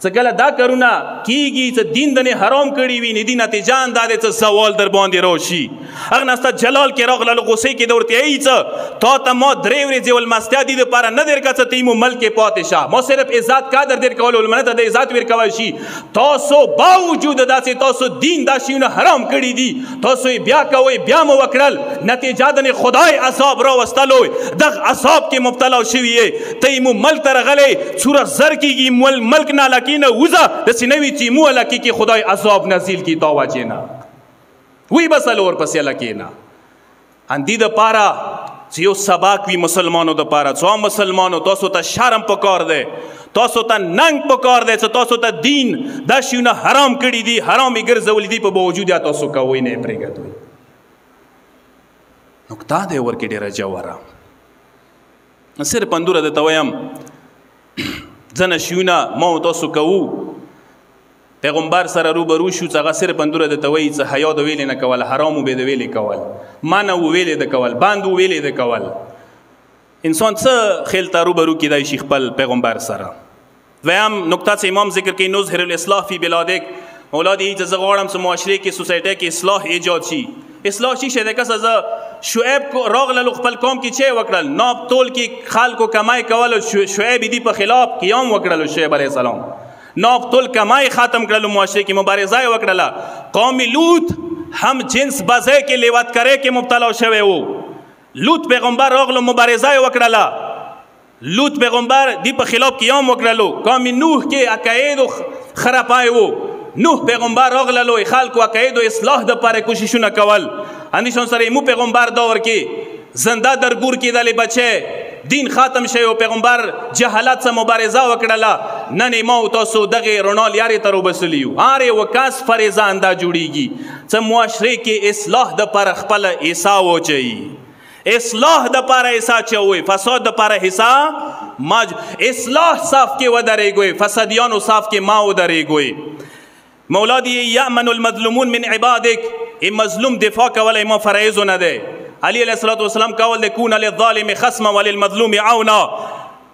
څه کله دا کارونه کیږي چې دین دنه حرام کړی وي نه دي نتیجه انداز څه سوال در باندې راشي هغه نستا جلال کې راغله غوسه کې دورته ایڅ تا ته ما درې ورځې ول مستیادی د پاره نه درکا څه تیمو ملک پاتې شه ما صرف عزت قدر در کول ولمنه د عزت ور کوي شي تاسو باوجود داسې تاسو دین دا شیونه حرام کړی دي تاسو بیا کوي بیا مو وکړل نتیجه دنه خدای عذاب را وستلو دغه عذاب کې مبتلا شوی تیمو ملک تر غلې سوره زر کېږي ملک نه لکینه وزه د سینوي تیمو لکی کې خدای عذاب نازل کی تا وجینا وی بسل اور پسې لکینا اندی د پارا چې یو سبق وی مسلمانو د پارا څو مسلمانو تاسو ته شرم پکار دی تاسو ته ننګ پکار دی چې تاسو ته دین دا شیونه حرام کړی دي حرامي ګرځولې دي په باوجود تاسو کوی نه پرېږدوي نقطه دی ورکې ډیره جوړه صرف اندوره د تویم ځنه شیونه ما تاسو کوو پیغمبر سره روبرو شو څنګه صرف اندوره د توي څه حیا د ویلې نه کول حرام به د ویلې کول مانه ویلې د کول باندې ویلې د کول انسان څه خیل ته روبرو کیدای شي خپل پیغمبر سره ویم نقطه چې امام ذکر کوي نظهر الاصلاح فی بلادک اولادی چې زغړم سم معاشره کې سوسایټي کې اصلاح ایجاد شي اصلاح شي شه د کس شعیب کو راغله خپل قوم کې چې وکړل ناب تول کې خلکو کمای کول شعیب دی په خلاف قیام وکړل شعیب علیه السلام ناب تول کمای ختم کړل معاشره کې مبارزه وکړه قوم لوط هم جنس بازه کې لیوات کرے کې مبتلا شوی وو لوط پیغمبر راغله مبارزه وکړه لوط پیغمبر دی په خلاف قیام وکړلو قوم نوح کې عقاید خرابای وو نوح پیغمبر راغله خلکو عقاید او اصلاح د لپاره کوششونه کول اندیشون سره مو پیغمبر دور کې زنده درګور کېدل بچي دین ختم شي او پیغمبر جهالت سره مبارزه وکړه نن ما تاسو دغه رونال یاري تر وبسلیو اره وکاس فریضه انده جوړیږي چې معاشره کې اصلاح د پر خپل ایسا وچي اصلاح د پر ایسا چوي فساد د پر حصہ ماج اصلاح صاف کې ودرېږي فسادیانو صاف کې ما ودرېږي مولا دی یامن المظلومون من عبادک ای مظلوم دفاع کولای ما فرایض نه ده علی علیہ الصلوۃ والسلام کول لکون للظالم خصما وللمظلوم عونا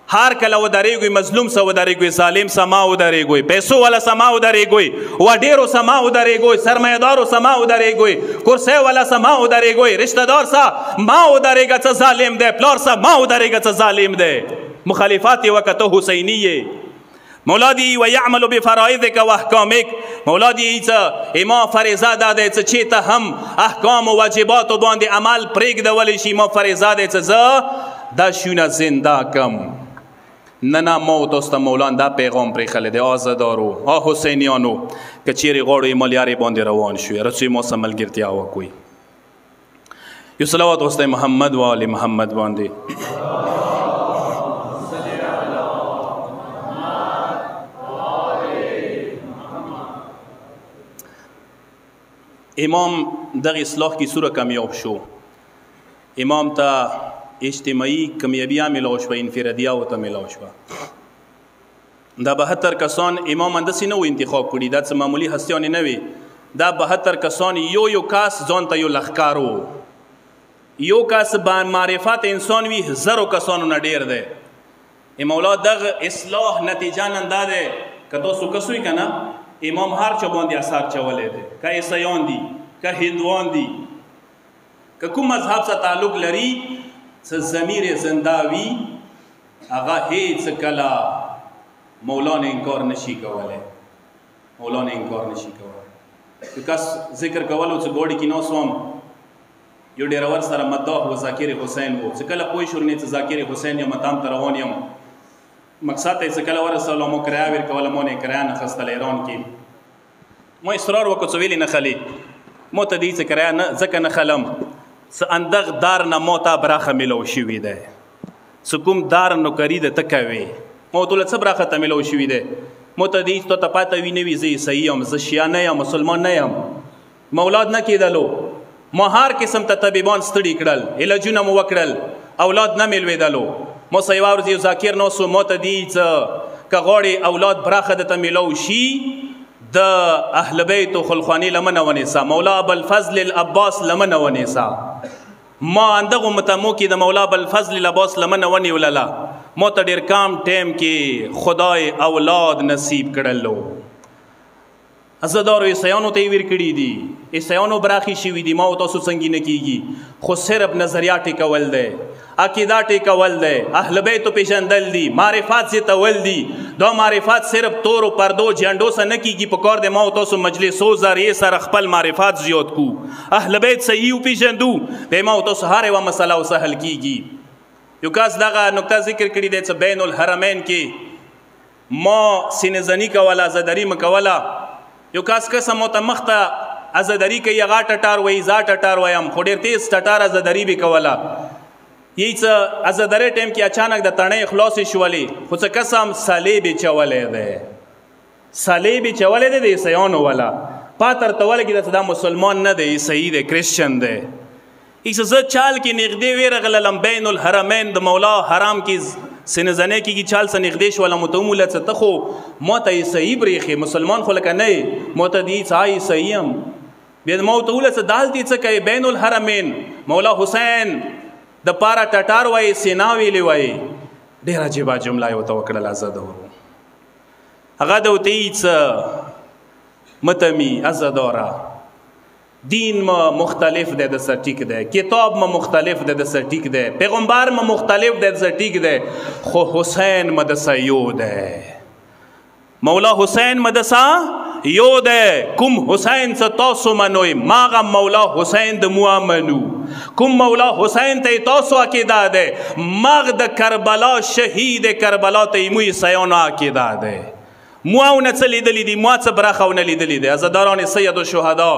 هر کله ودرېږي مظلوم سره ودرېږي ظالم سما ودرېږي پیسو ولا سما ودرېږي و ډیرو سما ودرېږي سرمایدارو سما ودرېږي کرسي ولا سما ودرېږي رشتہ دار سره ما ودرېږي چې ظالم ده پلار سره ما ودرېږي چې ظالم ده مخالفات وکته حسینیه مولادی و یعمل بفرائضک و احکامک مولادی ایسا ما فریضه داده چې ته هم احکام و واجبات باندې عمل پرېږدولی شي ما فریضه ده چې زه دا شونه زنده کم نه ما تاسو ته مولان دا پیغام پرېښلی دی آزادارو حسینیانو که چیرې غواړو مالیارې باندې روان شو رسوی ما سره ملګرتیا وکړئ یو صلوات واسطه محمد و آل محمد باندې امام دغه اصلاح کی سوره کامیاب شو امام ته اجتماعی کامیابی ملو شو انفرادیه او ته ملو شو دا 72 کسان امام اندسی نو انتخاب کړي دا څه معمولی هستیان نه وي دا 72 کسان یو کاس ځان ته یو لخکارو یو کاس با معرفت انسان وی زرو کسانو نه ډیر دی مولا دغه اصلاح نتیجه نن دا ده کته سو کسوي کنه امام هر چا باندې اثر چولې دي که عیسایان دي که هندوان دي که کوم مذهب سره تعلق لري څه ضمیر زنده وي هغه هیڅ کله مولا نه انکار نشي کولی. مولا نه انکار نشي کولی. که کس ذکر کولو چې ګوډي کې ناست وم، یو ډېرور سره مداح و ذاکر حسین و، چې کله پوه شو نه چې ذاکر حسین یم تام ته روان یم، مقصد ته چې کله ورسولو مو کرایه ورکوله، مو نه کرایه نه خستله ایران کې. مو اصرار وکړو چې ویلې نه خلې، مو ته دې چې کرایه نه ځکه نه خلم څه اندغ دار نه مو ته براخه میلو شوي دی، څه کوم دار نوکري ده ته کوې، مو ته څه براخه ته میلو شوي دی، مو ته دې ته پاته وي نه وي زه عیسایي یم، زه شیعه نه یم، مسلمان نه یم. مولاد نه کېدلو، ما هر قسم ته طبیبان ستړي کړل، علاجونه مو وکړل، اولاد نه میلوېدلو. مو څه یوه ورځ یو ذاکر ناست و، ما ته دې څه که غواړې اولاد براخه درته میلو شي د اهل بیت و خلخواني لمنه ونیسه، مولا ابوالفضل العباس لمنه ونیسه. ما اندغو متمو کې د مولا ابوالفضل العباس لمنه ونیولله. ما ته ډېر کم ټایم کې خدای اولاد نصیب کړلو. عزادارو عیسیانو ته یې ویر کړي دي، عیسیانو براخي شوي دي، ما او تاسو څنګه نه کېږي، خو صرف نظریه ټیکول دی، عقیده ټیکول دی، اهل بیتو پیژندل دي، معرفات زیاتول دي. دا معرفات صرف تورو پردو جنډو سره نه کېږي، پکار دی ما او تاسو مجلسو ذریعې سره خپل معرفات زیات کو، اهل بیت صحیح وپېژندو، بیا ما او تاسو هر یوه مسله وسهل کېږي. یو کس دغه نکته ذکر کړي دی چې بین الحرمین کې ما سینه زني کوله، عزاداري مه کوله. یو کس مو ته مخته عزاداري کوي، هغه ټټار وایي، زه ټټار وایم، خو ډېر تیز ټټار عزاداري به کوله. یی څه عزادارۍ ټایم کې اچانک د تڼۍ خلاصې شولې، خو څه قسم صلیب یې چولی دی، صلیب یې چولی دی د عیسیانو والا. پاتر ته ولګېده چې دا مسلمان نه دی، عیسایي دی، کرسچن دی. ایسه زه چال کې نږدې ورغللم، بین الحرمین د مولا حرام کې سینه زنۍ کېږي، چال څه نږدې شولم، ورته وموله چې ته خو ما ته عیسایي برېښې، مسلمان خو لکه نه یې. ما ته دې څه عیسایي یم. بیا ما ورته وویله چې دالتې څه کوې؟ بین الحرمین مولا حسین د پاره ټټار وایي، سینا ویلې وایي. ډېره عجیبه جمله یې ورته وکړله. عزادارو هغه د ورته یي څه متمي عزاداره دین ما مختلف دی، د سر ټیک دی، کتاب ما مختلف دی، د سر ټیک دی، پیغمبر ما مختلف دی، د سر ټیک دی، خو حسین ما د سر یو دی. مولا حسین ما د سر یو دی. کوم حسین څه تاسو منوئ، ماغه مولا حسین د مو منو. کوم مولا حسین ته تاسو عقیده دی، مغ د کربلا شهید کربلا ته مو عیسیانو عقیده دی. مو او نه څه لیدلی دي، مو څه برخه ونه لیدلی دی. عزاداران سید الشهدا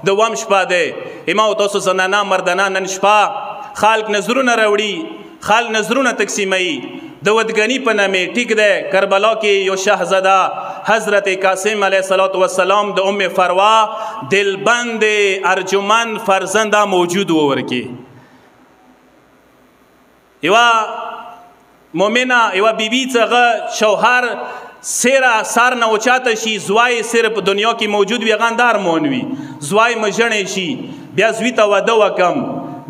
د وم شپه دی، اما او تاسو زنانه مردانه نن شپه خلک نظرونه راوړي، خلک نظرونه تقسیموي د ودګني په نامې. ټیک دی، کربلا کې یو شهزاده حضرت قاسم علیه الصلاة والسلام د ام فروا دلبند ارجمند فرزنده موجود و ورکې. یوه مؤمنه یوه بیبي څه شوهر سیره سر نه اوچاته شي، زوی صرف دنیا کې موجود وي، هغه اندار مون وي، زوی مژڼې شي، بیا زوی ته واده وکم،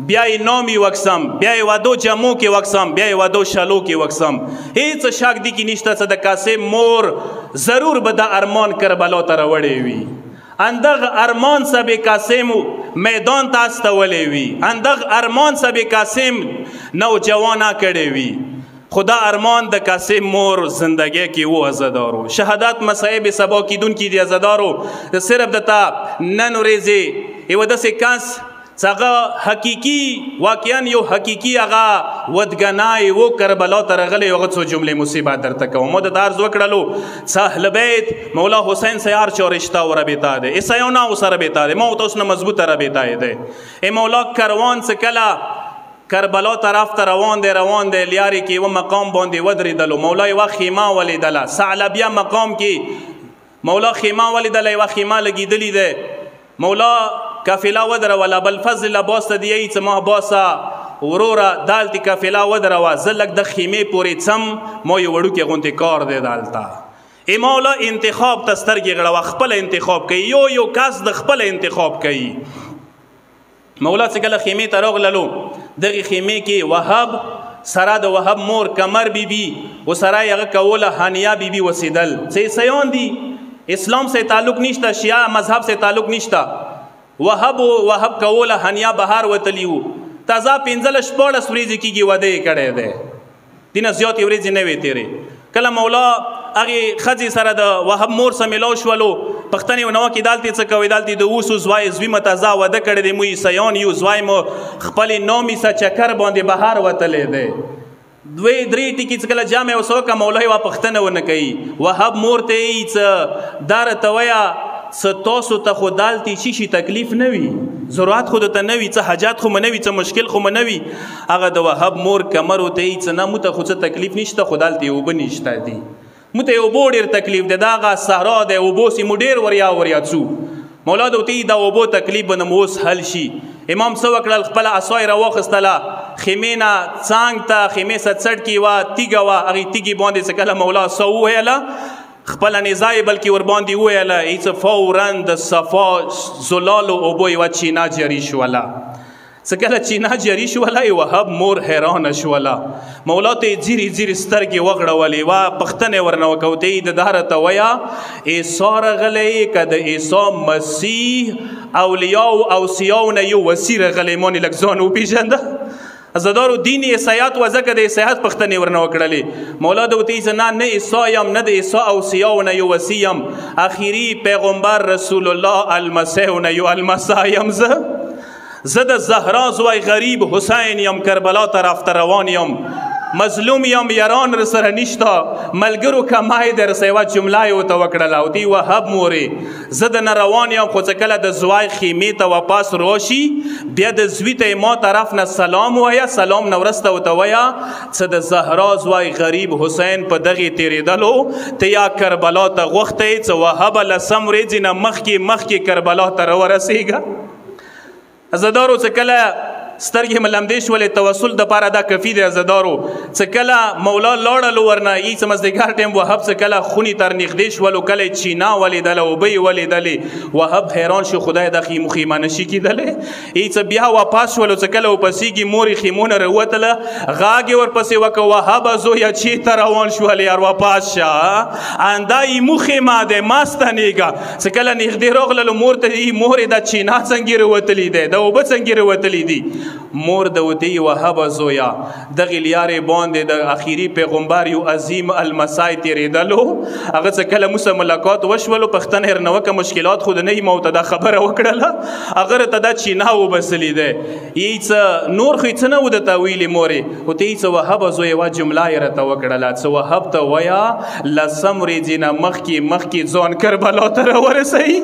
بیا یې نام یې وکسم، بیا یې وادو جمو کې وکسم، بیا یې وادو شلو کې وکسم. هیڅ شک دی کې نشته چې د قاسم مور ضرور به د ارمان کربلا ته راوړې وي. اندغ ارمان سبه قاسم میدان ته استولی وي، اندغ ارمان سبه قاسم نوجوانا کړی وي. خدا ارمان د قاسم مور زندگی کې و. عزادارو شهادت مصائب سبا کیدونکي دي. عزادارو صرف دته نن ورځې یو داسې کس څنګه حقیقي واقعا یو حقیقي هغه ودګنای و کربلا ته راغلی، هغه څو جملې مصیبت درته کوم. ما د عرض وکړلو چې اهل بیت مولا حسین سره هر چا رشته و رابطه ده، عیسیانو سره رابطه ده، ما تاسو نه مضبوطه رابطه ده. ای مولا کاروان څه کله کربلا طرف ته روان دی لیارې کې یوه مقام باندې ودرېدلو. مولا یوه خیمه ولیدله، ثعلبیه مقام کې مولا خیمه ولیدله، یوه خیمه لګېدلې ده. مولا قافله ودروله، ابوالفضل عباس ته دی یی چې ما عباسه وروره دالتې قافله ودروه، زه لږ د خیمې پورې څم، ما یو وړوکی غوندې کار دی دلته. ای مولا انتخاب ته سترګې غړوه، خپله انتخاب کوي، یو کس د خپله انتخاب کوي. مولا چې کله خیمې ته راغللو، دغې خیمې کې وهب سره د وهب مور کمر بیبي و سره یې هغه کوله هانیه بیبي اوسېدل. څه عیسیان دي، اسلام سره تعلق نشته، شیعه مذهب سره تعلق نشته. وهب کوله هانیه بهر وتلی و، تازه 15-14 ورځې کېږي واده یې کړی دی. دینه زیاتې ورځې نه وې تېرې. کله مولا هغې ښځې سره د وهب مور سره میلاو شولو، پوښتنې ونه وکړې دلته څه کوئ؟ دلته د اوسو زوی زوی مه ته ځه واده کړی دی، موږ عیسیان یو، زوی مو خپلې نامې سه چکر باندې بهر وتلی دی. دوی درې ټکي چې کله جامع ورسه وکړه مولا یوه پوښتنه ونه کوي. وهب مور ته یې څه دا راته وایه څه تاسو ته خو دلته څه شي تکلیف نه وي، ضرورت خو درته نه وي، څه حاجات خو مو نه وي، څه مشکل خو مو نه وي. هغه د وهب مور کمر ورته یې څه نه موږ ته خو څه تکلیف نشته، خو دلته یې اوبه نشته دي، موږ ته یې اوبو ډېر تکلیف دی، دا هغه صحرا دی اوبو سې مو ډېر وریا وریا څو. مولا ته ورته دا اوبو تکلیف به نه مو اوس حل شي. امام څه وکړل؟ خپله عصا یې راواخیستله، خیمې نه څانګ ته خیمې سه څټکې وه، تیږه وه، هغې تیږې باندې څه کله مولا څه وویله، خپله نیزه یې بلکې ورباندې وویله، هیڅ فورا د صفا زلالو اوبو یوه چینه جاري شوله. څه کله چینه جاري شوله وهب مور حیرانه شوله. مولا ته یې ځیرې ځیرې سترګې وغړولې وه، پوښتنې ورنه وکړه، ورته یې د دا راته وایه عیسی راغلی که د عیسی مسیح اولیاو اوصیاو نه یو وصي راغلی؟ مانې لږ ځان وپېژنده. عزادارو دین عیسایت و ځکه د عیسایت پوښتنې ورنه وکړلې. مولا د ورته یې نه عیسی یم نه د عیسی اوصیاو نه یو وصي یم، اخري پیغمبر رسول الله المسیح نه یو المسیح یم. زه د زهرا زوی غریب حسین یم، کربلا طرف ته روان یم، مظلوم یم یاران را سره نشته، ملګرو کمای در سره یوه جمله یې ورته وکړله، ورته یې وهب مورې زه د نه روان یم، خو څه کله د زوی خیمې ته واپس راشي بیا د زوی ته ما طرف نه سلام وایه، سلام نه وروسته ورته وایه څه د زهرا زوی غریب حسین په دغې تېرېدلو ته یا کربلا ته غوښتی څه وهبه لسم ورځې نه مخکې کربلا ته راورسېږه. عزادارو څه کله سترګې مې لمدې شولې توسل دپاره دا کفي دی. عزادارو څه کله مولا لاړلو ورنه یې څه مازدیګر ټایم وهب څه کله خونې تر نږدې شولو، کله یې چینه ولیدله، اوبه یې ولیدلې، وهب حیران شو خدای دا خیمو خیمه نشي کېدلی. یې څه بیا واپس شولو، څه کله ورپسېږي مور یې خیمونه راووتله، غاږ یې ورپسې وکړه وهبه زویه چېرته روان شولې یار واپس شه، اندا یمو خیمه دی مه ستنېږه. څه کله نږدې راغللو مور ته یې مورې دا چینه څنګه راوتلي دی، دا اوبه څنګه راوتلي دي؟ مور د ودی وهب زویا دغه لیارې باندې د اخیری پیغمبر یو عظیم المسای تیرېدلو. هغه څه کله موسی ملاقات وشولو پښتنه هر نوکه مشکلات خود نه مو ته دا خبره وکړله، هغه ته دا چینه وبسلی ده ایڅ نور خو څه نه ود ته ویلې مورې او ته ایڅ وهب زویا وا جمله یې راته وکړله څه وهب ته ویا لسم ریځینه مخکې ځان کربلا ته ورسئ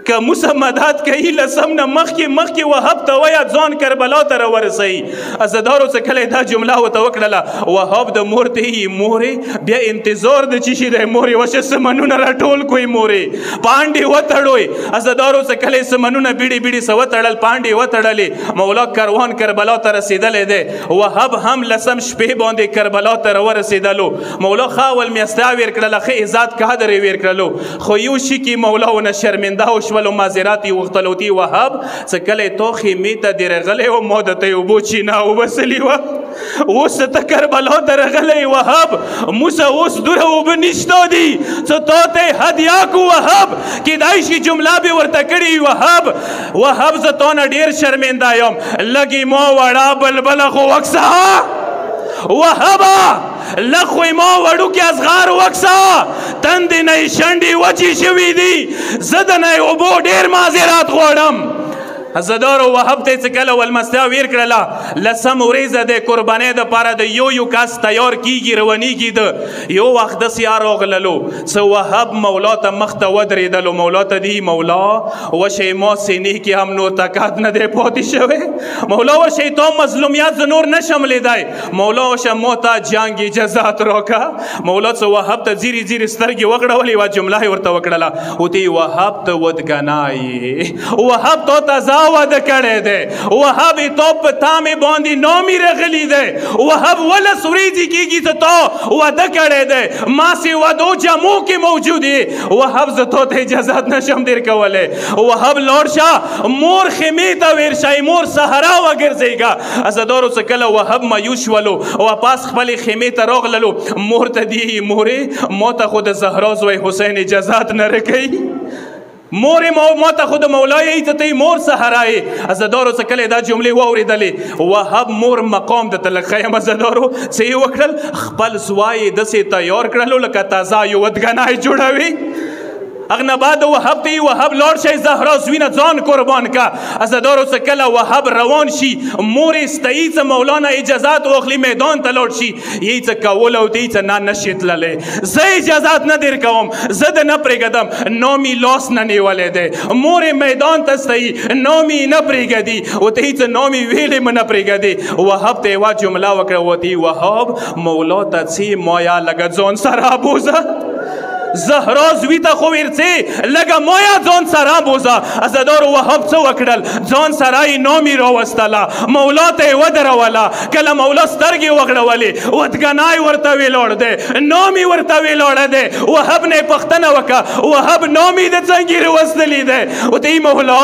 که موسی مدد کوي لسم نه مخکې وهب ته وایه ځان کربلا ته راورسوي. عزادارو څه کله دا جمله ورته وکړله وهب د مور ته یې مورې بیا انتظار د څه شي دی مورې وشه سمنونه راټول کوئ مورې پانډې وتړوئ. عزادارو څه کله یې سمنونه بیړې څه وتړل پانډې وتړلې مولا کروان کربلا ته رسېدلی دی. وهب هم لسم شپې باندې کربلا ته راورسېدلو. مولا ښه اول میسته ویر کړله ښه عزت قدر یې ویر کړلو خو یو شي کې مولا ونه شرمنده ولو معذرات وختلوتی وهب څه کله تو خیمې ته درغلې او مو د ته وبو چینه وبسلی و اوس ته کربلا ته رغلې وهب موسی اوس دوره وبنشتو دي څه تو ته هدیه کو وهب کیدای شي جمله به ورته کړي وهب زه تو نه ډیر شرمنده یم لګي مو وړا بلبل خو وکسه وهبا لخوی ما وړو کې اصغار وکسا تندې نه شنډې وچې شوي دي زه د نه اوبو ډېر معذرات غواړم. عزادارو وهب ته څه کله ولمستیا ویر کړله لسم ورځه د قربانۍ دپاره د یو کس تیار کیږي روانیږي د یو وخت داسې راغللو څه وهب مولا ته مخ ته ودرېدلو مولا ته دی مولا وشی ما سینې کې هم نور طاقت نه دی پاتې شوی مولا وشی تا مظلومیت زه نور نشم لیدی مولا وشه ما ته جنګ اجازات راکه مولا څه وهب ته ځیرې سترګې وغړولې یوه جمله یې ورته وکړله وتې وهب ته ودګنایې وهب تا ته وعده کړی دی وهب تو په تا مې باندې نامې رغلی دی وهب ولس ورځې کېږي ته تا وعده کړی دی ما سې وعدو جمو کې موجود یې وهب زه تو ته اجازت نشم دیر کولی وهب لاړ شه مور خیمې ته ویر شئ مور صحرا وګرځېږه. عزادارو څه کله وهب مایوس شولو واپس خپلې خیمې ته راغللو مور ته دی مورې ما ته خو د زهرا زوی حسین اجازت نه راکوي مور ما ته خود مولای عزت مور سهرای عزادارو څه کله دا جملې واورېدلې وهب مور مقام د تلخیم عزادارو څه یې وکړل خپل سوای داسې تیار کړلو لکه تازه یو ودګنای جوړوي اغنه بعد وهب ته وهب لاړ شي زهرا زوینه ځان قربان کا عزادارو څه کله وهب روان شي مور استعی څه مولانا اجازات واخلي میدان ته لاړ شي یې څه کول او دی څه نه نشي تللی زه اجازات نه در کوم زه د نه پرېږدم نومي لاس نه نیولی دی مور میدان ته استعی نومي نه پرېږدي او ته څه نومي ویلې م نه پرېږدي وهب ته یوه جمله وکړه وتی وهب مولا ته څه مایا لږه ځان سره بوزه زهرا زوی ته خو ورڅې لږه مایا ځان سره بوزه عزادارو وهب څه وکړل ځان سره یې نومي راوستله مولا ته یې ودروله کله مولا سترګې وغړولې ودګنای ورته ویلاړ دی نومي ورته ویلاړه دی وهب نه یې پوښتنه وکړه وهب نومي د څنګې راوستلی دی ورته یې مولا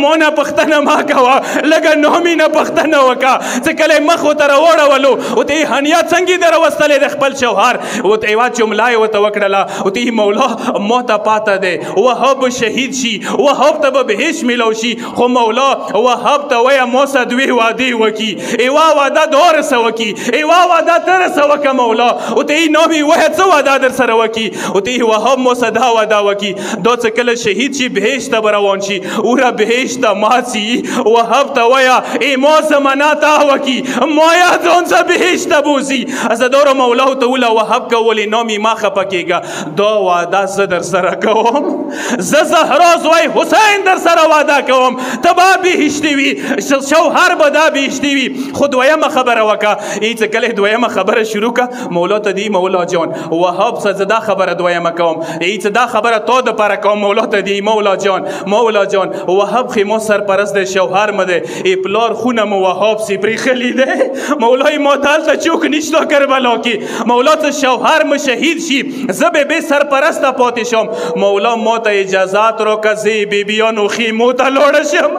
ما نه پوښتنه مه کوه لږه نومي نه پوښتنه وکړه څه کله یې مخ ورته راوړولو ورته یې هنیا څنګې دې راوستلی دی خپل شوهر ورته یوه جمله یې ورته وکړله ورته مولا ما ته پاته دی وهب شهید شي وهب ته به بهشت میلو شي خو مولا وهب ته وایه ما سره دوې وعدې وکړي یوه وعده دا رسه وکړي یوه وعده ته رسه وکړه مولا ورته یې نامې وایه څه وعده در سره وکړي ورته یې وهب ما سره دا وعده وکړي دا څه کله شهید شي بهشت ته به روان شي اوره بهشت ته مات شي وهب ته وایه ای ما زمانه ته وکړي مایا ځان سره بهشت ته بوځي عزادارو مولا ورته وله وهب کولې نامې ما خفه کېږه دا وعده زه در سره کوم زه زهرا زوی حسین در سره وعده کوم ته به بهشتي وي شوهر به دا بهشتي وي خو دویمه خبره وکړه ای څه کله دویمه خبره شروع کړه مولا ته دی مولا جان وهب څه زه دا خبره دویمه کوم ای څه دا خبره تا دپاره کوم مولا ته دی مولا جان وهب خو ما سرپرست دی شوهر مه دی ای پلار خونه مو وهاب سي پرېښلی دی مولای ما دلته چوک نشته کربلا کې مولا ته شوهر مو شهید شي زه به بې سرپرسته پاتې شم مولا ما ته اجازات راکړه زه یې بیبیانو خیمو ته لاړه شم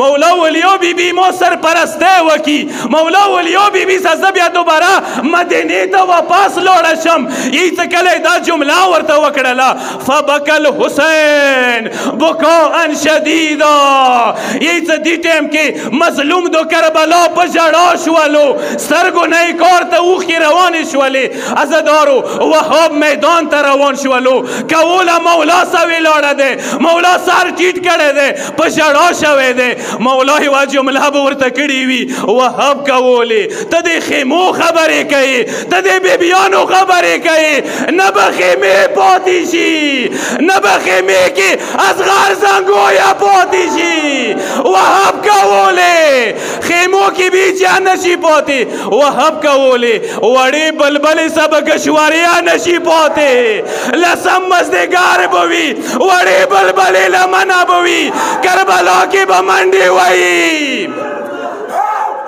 مولا ولیا بیبي ما سرپرستی وکړي مولا ولیا بیبي سره زه بیا دوباره مدینې ته واپس لاړه شم یې څه کله دا جمله ورته وکړله فبکى الحسین بکاء شدیدا یې څه دې ټایم کې مظلوم دو کربلا په ژړا شولو سترګو نه یې کار ته اوښکې روانې شولې عزادارو وهاب میدان ته روان شولو کوله مولا سره ولاړه دی مولا سر ټیټ کړی دی په ژړا شوی دی مولا یوه جمله به ورته کړې وي وهب کولې ته د خیمو خبرې کوې ته د بیبیانو خبرې کوې نه به خیمې پاتې شي نه به خیمې کې اصغر زنګویه پاتې شي وهب کولې خیمو کې بیچه نشي پاتې وهب کولې وړې بلبلې سه به کشوریا نشي پاتې لسم مزدګار به وي وړې بلبلې لمنه به وي کربلا کې به منډې وایي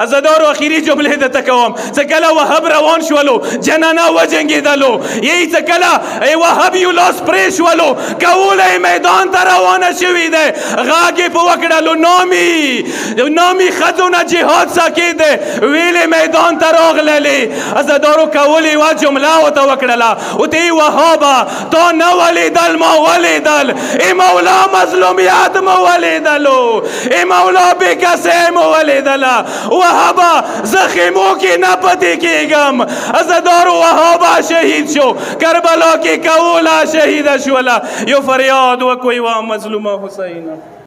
عزادارو اخیری جمله درته کوم څه کله وهب روان شولو جنانه وجنګېدلو یې څه کله وهب یو لاس پرې شولو کوله یې میدان ته روانه شوي دی غږ یې په وکړلو نامي ښځو نه جهاد ساکې دی ویلې میدان ته راغللې عزادارو کولې یوه جمله ورته وکړله ورته یې وهابه تا نه ولیدل ما ولیدل ای مولا مظلومیت مو ولیدلو ای مولا بېکسۍ مو ولیدله وهابا زخیمو کې نه پاتې کېږم عزادارو وهابا شهید شو کربلا کې کوله شهیده شوله یو فریاد وکړئ وا مظلومه حسینه